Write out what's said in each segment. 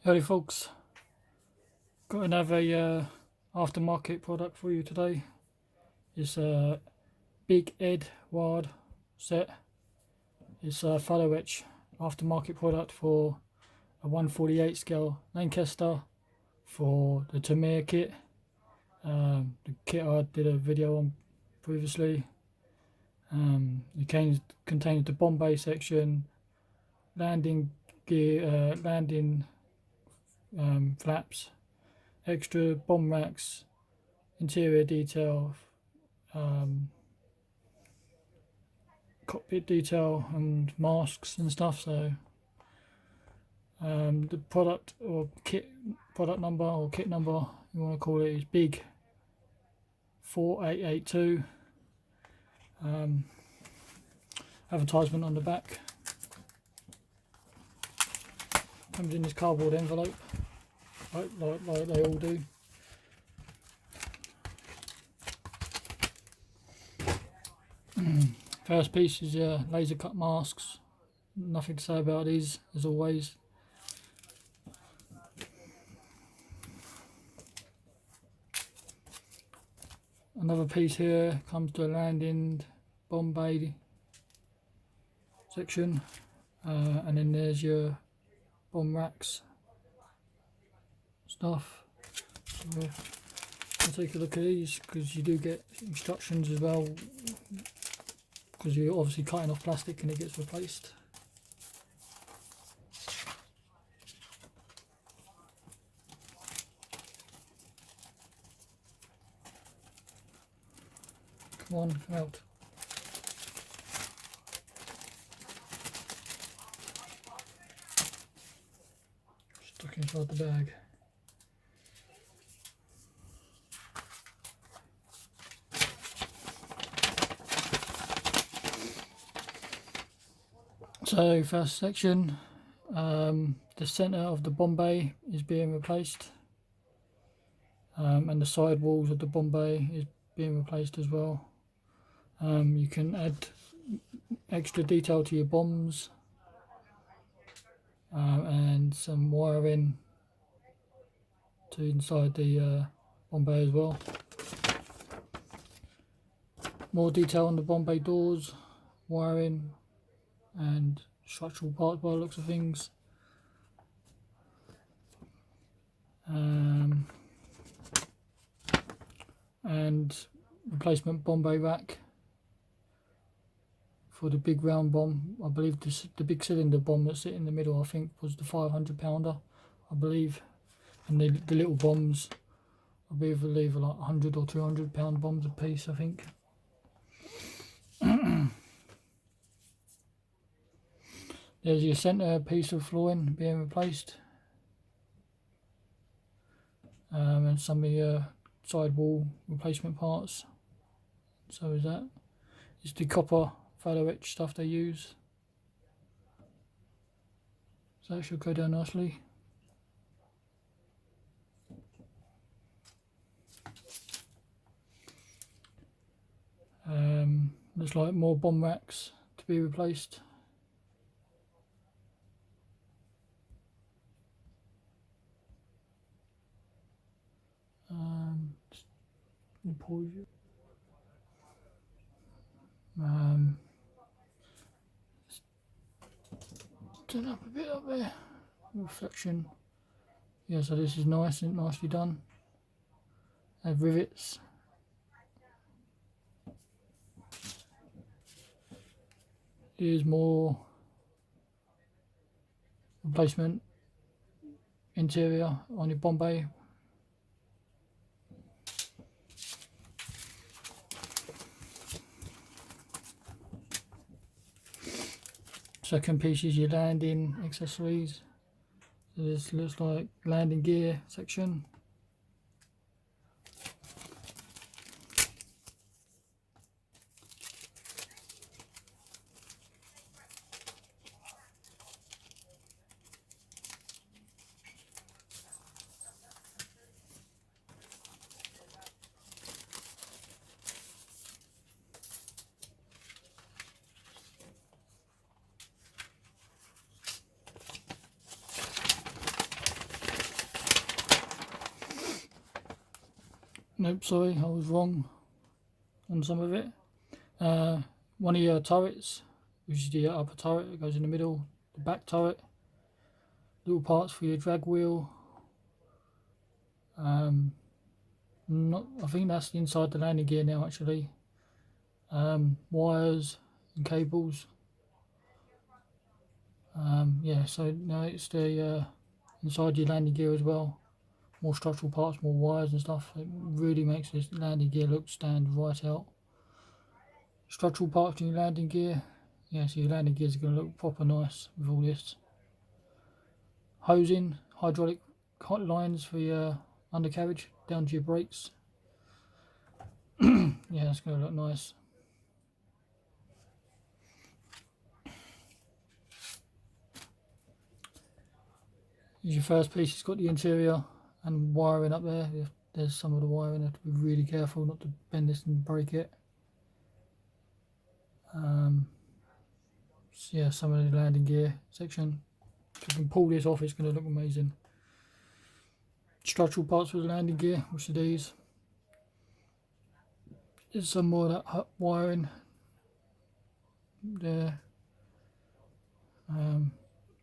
Howdy folks, got another aftermarket product for you today. It's a big EDUARD set. It's a fellow etch aftermarket product for a 148 scale Lancaster for the Tamiya kit. The kit I did a video on previously. It contains the bomb bay section, landing gear, landing flaps, extra bomb racks, interior detail, cockpit detail and masks and stuff. So the product or kit number you want to call it is big 4882. Advertisement on the back. Comes in this cardboard envelope, like they all do. First piece is laser cut masks. Nothing to say about these, as always. Another piece here comes to a landing bomb bay section, and then there's your bomb racks stuff. So I'll take a look at these because you do get instructions as well, because you're obviously cutting off plastic and it gets replaced. Come on, come out. Stuck inside the bag. So first section, the centre of the bomb bay is being replaced, and the side walls of the bomb bay is being replaced as well. You can add extra detail to your bombs, and some wiring to inside the bomb bay as well. More detail on the bomb bay doors, wiring and structural parts by the looks of things. And replacement bomb bay rack for the big round bomb. I believe the big cylinder bomb that's in the middle, I think, was the 500 pounder, I believe. And the little bombs, I believe are like 100 or 200 pound bombs a piece, I think. There's your centre piece of flooring being replaced, and some of your sidewall replacement parts. So is that. It's the copper photo etch stuff they use. So that should go down nicely. Looks like more bomb racks to be replaced. Pause you. Turn up a bit up there. Reflection. Yeah, so this is nice and nicely done. Add rivets. Here's more replacement interior on your bomb bay. Second piece is your landing accessories. So this looks like landing gear section. Nope, sorry, I was wrong on some of it. One of your turrets, which is the upper turret, it goes in the middle. The back turret, little parts for your drag wheel. Not, I think that's inside the landing gear now actually. Wires and cables. Yeah, so now it's the inside your landing gear as well. More structural parts, more wires and stuff. It really makes this landing gear stand right out. Structural parts in your landing gear. Yeah, so your landing gears are going to look proper nice with all this. Hosing, hydraulic lines for your undercarriage down to your brakes. Yeah, it's going to look nice. Here's your first piece. It's got the interior and wiring up there. There's some of the wiring. You have to be really careful not to bend this and break it. So yeah, some of the landing gear section. If you can pull this off, it's going to look amazing. Structural parts for the landing gear, which are these. There's some more of that wiring there.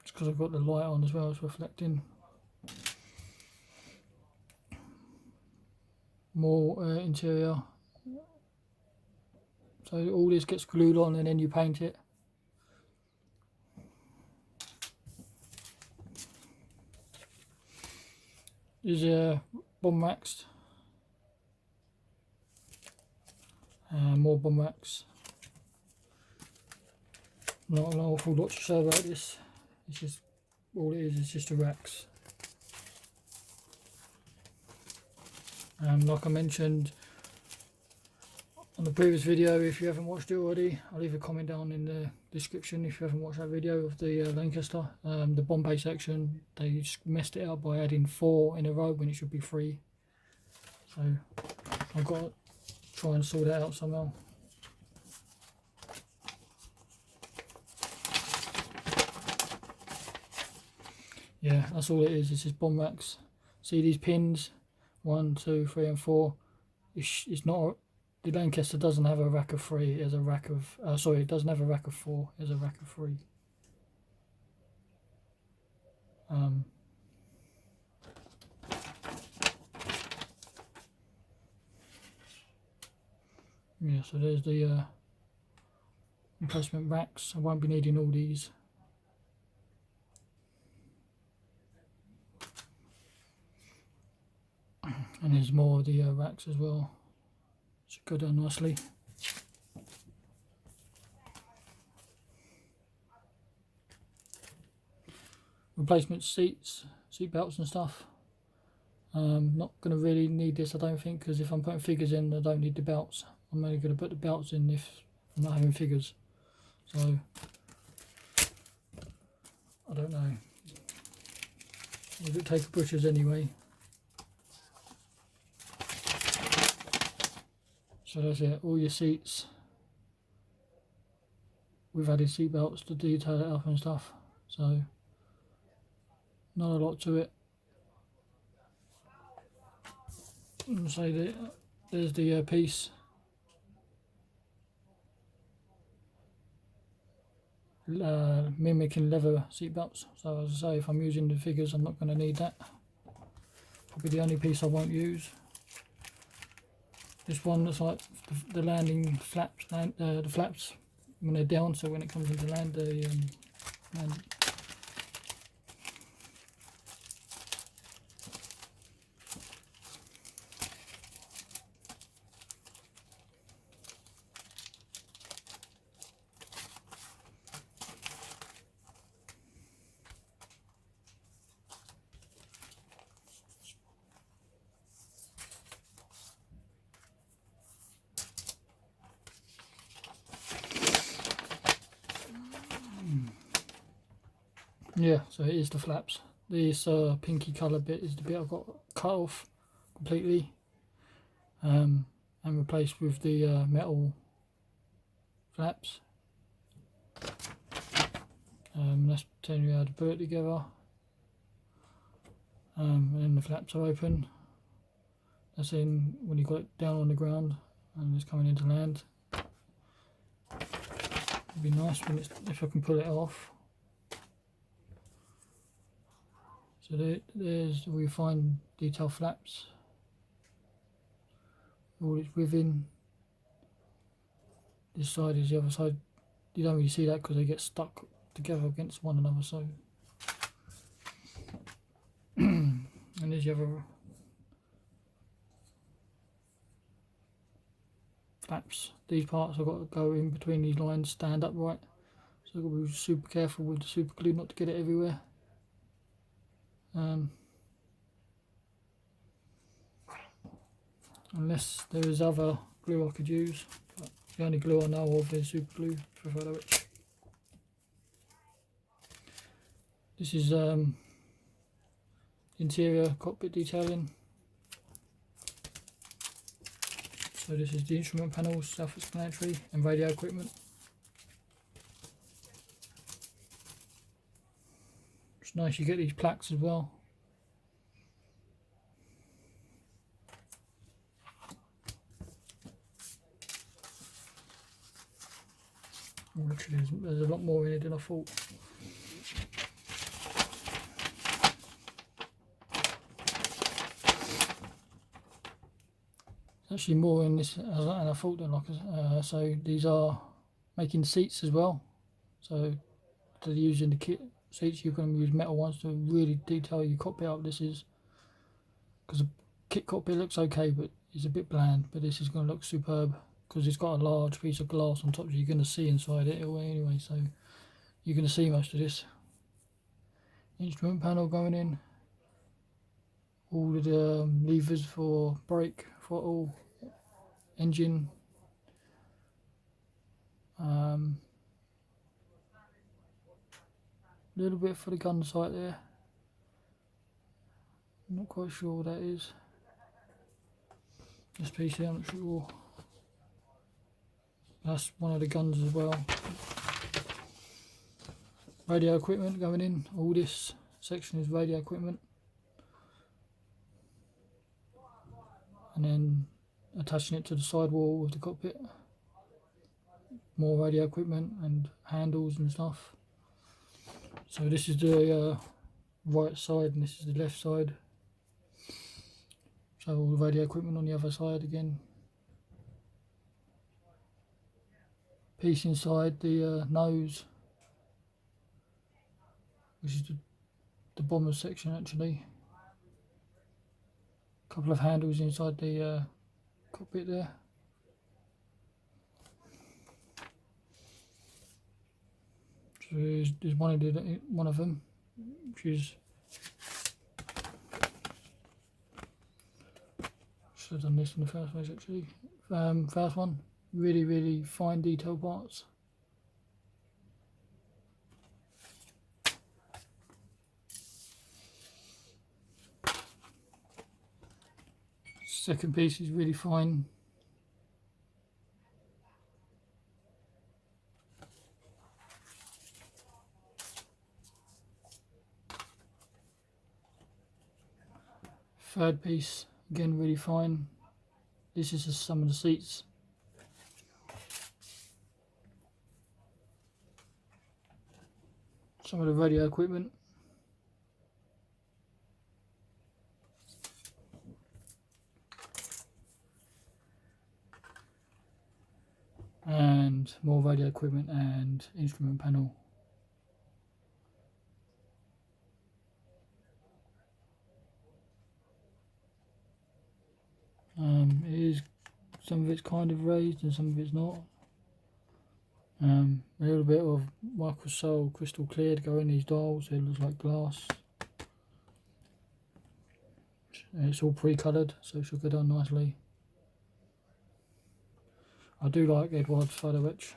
It's because I've got the light on as well, it's reflecting. More interior. So all this gets glued on and then you paint it. There's bomb racks. More bomb racks. Not an awful lot to say about this. It's just all it is just the racks. Like I mentioned on the previous video, if you haven't watched it already, I'll leave a comment down in the description if you haven't watched that video of the Lancaster. The bomb bay section, they just messed it up by adding 4 in a row when it should be 3. So I've got to try and sort that out somehow. Yeah, that's all it is. It's just bomb racks. See these pins? 1, 2, 3 and 4. It's not, the Lancaster doesn't have a rack of 3, it has a rack of, sorry, it doesn't have a rack of 4, it has a rack of 3. Yeah, so there's the emplacement racks. I won't be needing all these. And there's more of the racks as well. Should go down nicely. Replacement seats, seat belts and stuff. Not going to really need this, I don't think, because if I'm putting figures in, I don't need the belts. I'm only going to put the belts in if I'm not having figures. So I don't know. We'll take butchers anyway. So that's it, all your seats. We've added seat belts to detail it up and stuff. So not a lot to it. And so there's the piece. Mimicking leather seat belts. So as I say, if I'm using the figures, I'm not going to need that. Probably the only piece I won't use. This one looks like the landing flaps, the flaps when they're down, so when it comes into land, they land. Yeah, so it is the flaps. This pinky colour bit is the bit I've got cut off completely and replaced with the metal flaps. That's telling you how to put it together. And then the flaps are open. That's in when you got it down on the ground and it's coming into land. It'd be nice when it's, if I can pull it off. So there's where you find detail flaps. All it's within. This side is the other side. You don't really see that because they get stuck together against one another. So, and there's the other flaps. These parts I've got to go in between these lines, stand upright. So I've got to be super careful with the super glue not to get it everywhere. Unless there is other glue I could use. But the only glue I know of is super glue for photo etch. This is interior cockpit detailing. So this is the instrument panels, self-explanatory, and radio equipment. It's nice you get these plaques as well. Literally, there's a lot more in it than I thought. There's actually more in this than I thought. So these are making seats as well. So to using the kit seats, you're going to use metal ones to really detail your cockpit up. This is because the kit cockpit looks okay, but it's a bit bland. But this is going to look superb because it's got a large piece of glass on top, so you're going to see inside it anyway. So you're going to see most of this. Instrument panel going in. All of the levers for brake, throttle, engine. Little bit for the gun sight there. I'm not quite sure what that is. This piece here, I'm not sure. That's one of the guns as well. Radio equipment going in. All this section is radio equipment. And then attaching it to the sidewall of the cockpit. More radio equipment and handles and stuff. So this is the right side and this is the left side. So all the radio equipment on the other side again. Piece inside the nose, which is the bomber section actually. A couple of handles inside the cockpit there. So there's one of them, which is, should have done this in the first place actually. First one, really fine detail parts. Second piece is really fine. Third piece, again really fine. This is just some of the seats. Some of the radio equipment. And more radio equipment and instrument panel. It is, some of it's kind of raised and some of it's not. A little bit of microsol crystal clear to go in these dials, so it looks like glass. And it's all pre-coloured, so it should go down nicely. I do like EDUARD photo etch.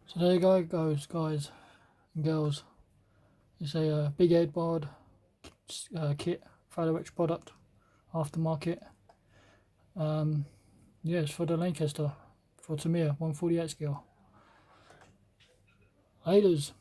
So there you go, guys and girls. It's a big EDUARD kit photo etch product, aftermarket. Yeah, it's for the Lancaster, for Tamiya 148 scale. Haters.